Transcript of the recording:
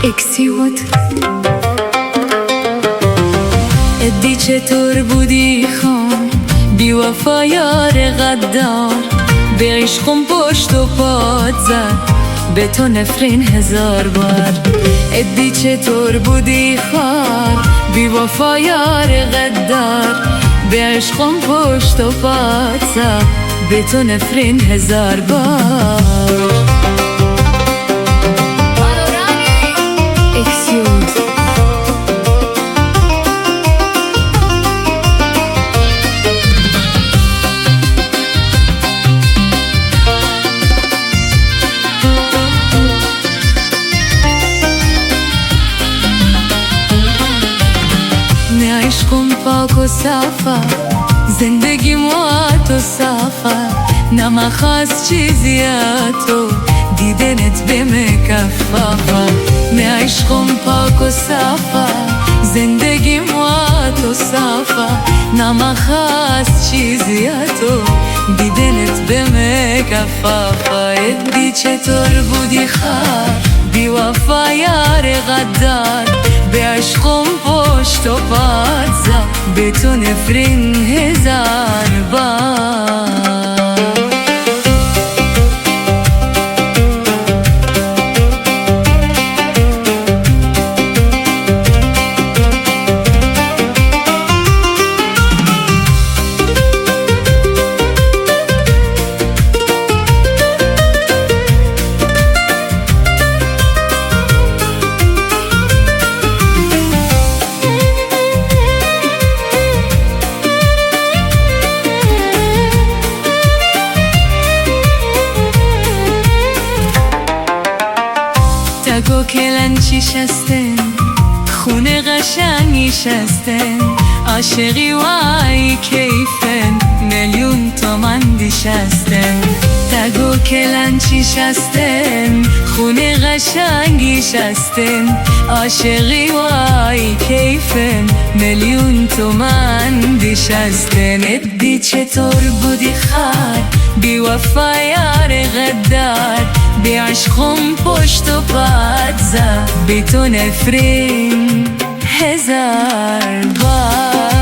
اکسیوت ادی چطور بودی خان بی وفا یار غدار به عشقم پشت و پات زد به تو نفرین هزار بار ادی چطور بودی خان بی وفا یار غدار به عشقم پشت و پات زد به تو نفرین هزار بار نه عشقم پاک و صافه زندگی موات و صافه نه مخواست چیزی تو دیدنت به مکفافه نه عشقم پاک و صافه زندگی موات و صافه نه مخواست چیزی تو دیدنت به مکفافه ادی چطور بودی خار بی وفا یار غدار به عشقم پشت و پات زد به تو نفرین هزار بار تگو کلنچی شستن خونه قشنگی شستن عاشقی وای کیفن میلیون تومن دیشستن تگو کلنچی شستن خونه قشنگی شستن عاشقی وای کیفن میلیون تومن دیشستن ادی چطور بودی خار بی وفا یار غدار به عشقم پشت و پات زد به تو نفرین هزار بار